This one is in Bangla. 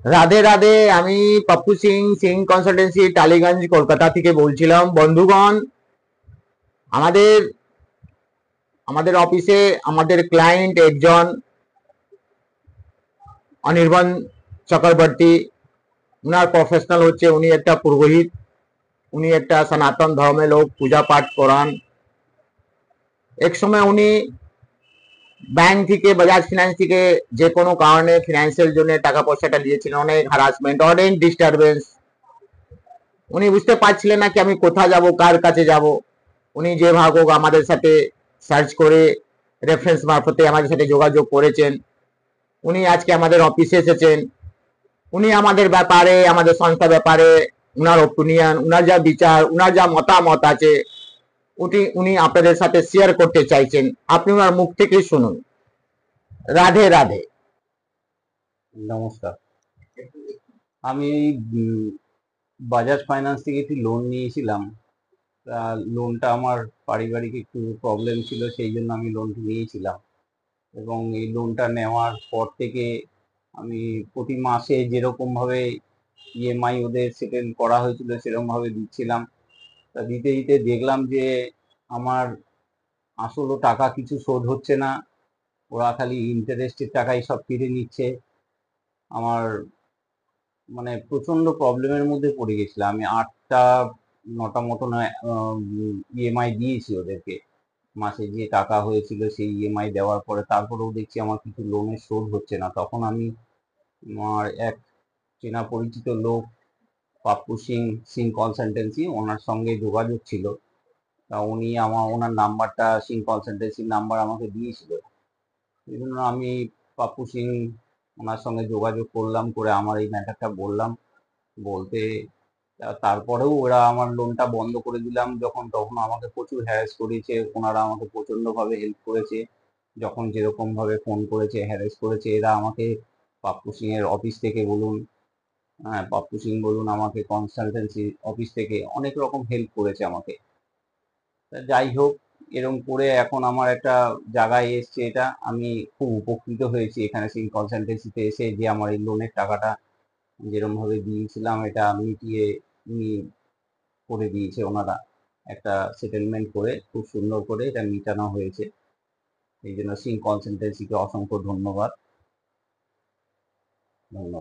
রাধে রাধে। আমি পাপ্পু সিং, সিং কনসালটেন্সি, টালিগঞ্জ, কলকাতা থেকে বলছিলাম। বন্ধুগণ, আমাদের আমাদের অফিসে আমাদের ক্লায়েন্ট একজন অনির্বাণ চক্রবর্তী। উনার প্রফেশনাল হচ্ছে উনি একটা পুরোহিত, উনি একটা সনাতন ধর্মের লোক, পূজা পাঠ করান। এক সময় উনি ব্যাংক থেকে, বাজাজ ফিনান্স থেকে যে কোনো কারণে ফিনান্সিয়াল জন্য টাকা পয়সাটা নিয়েছিলেন, অনেক হ্যারাসমেন্ট, অনেক ডিস্টারবেন্স। উনি বুঝতে পারছিলেন না কি আমি কোথায় যাব, কার কাছে যাব। উনি যে ভাগ হোক আমাদের সাথে সার্চ করে রেফারেন্স মারফতে আমাদের সাথে যোগাযোগ করেছেন। উনি আজকে আমাদের অফিসে এসেছেন। উনি আমাদের ব্যাপারে, আমাদের সংস্থা ব্যাপারে উনার ওপিনিয়ন, উনার যা বিচার, উনার যা মতামত আছে উনি উনি আপনাদের সাথে শেয়ার করতে চাইছেন। আপনি ওনার মুখ থেকে শুনুন। রাধে রাধে। নমস্কার। আমি বাজাজ ফাইন্যান্স থেকে একটি লোন নিয়েছিলাম। লোনটা আমার পারিবারিক একটু প্রবলেম ছিল, সেই জন্য আমি লোনটি নিয়েছিলাম। এবং এই লোনটা নেওয়ার পর থেকে আমি প্রতি মাসে যেরকমভাবে ইএমআই ওদের সেটেল করা হয়েছিল সেরকমভাবে দিচ্ছিলাম। তা দিতে দিতে দেখলাম যে আমার আসলও টাকা কিছু শোধ হচ্ছে না, ওরা খালি ইন্টারেস্টের টাকাই সব কেটে নিচ্ছে। আমার মানে প্রচন্ড প্রবলেমের মধ্যে পড়ে গেছিলাম। আমি 8টা 9টা মতন ইএমআই দিয়েছি ওদেরকে। মাসে যে টাকা হয়েছিল সেই ইএমআই দেওয়ার পরে তারপরেও দেখছি আমার কিছু লোনের শোধ হচ্ছে না। তখন আমি আমার এক চেনা পরিচিত লোক, পাপ্পু সিং, সিং কনসালটেন্সি, ওনার সঙ্গে যোগাযোগ ছিল। তা উনি ওনার নাম্বারটা, সিং কনসালটেন্সির নাম্বার আমাকে দিয়েছিল। এই জন্য আমি পাপ্পু সিং ওনার সঙ্গে যোগাযোগ করলাম, করে আমার এই ম্যাটারটা বললাম। বলতে তারপরেও ওরা আমার লোনটা বন্ধ করে দিলাম যখন, তখন আমাকে প্রচুর হ্যারাস করেছে। ওনারা আমাকে প্রচন্ড ভাবে হেল্প করেছে। যখন যেরকম ভাবে ফোন করেছে, হ্যারাস করেছে এরা আমাকে। পাপ্পু সিং এর অফিস থেকে বলুন, হ্যাঁ পাপ্পু সিং বলুন, আমাকে কনসালটেন্সি অফিস থেকে অনেক রকম হেল্প করেছে আমাকে। তা যাই হোক, এরকম করে এখন আমার একটা জায়গায় এসছে, এটা আমি খুব উপকৃত হয়েছি এখানে সিং কনসালটেন্সিতে এসে, যে আমার এই লোনের টাকাটা যেরকম ভাবে দিয়েছিলাম এটা মিটিয়ে উনি করে দিয়েছে ওনারা। একটা সেটেলমেন্ট করে খুব সুন্দর করে এটা মিটানো হয়েছে। এই জন্য সিং কনসালটেন্সিকে অসংখ্য ধন্যবাদ। ধন্যবাদ।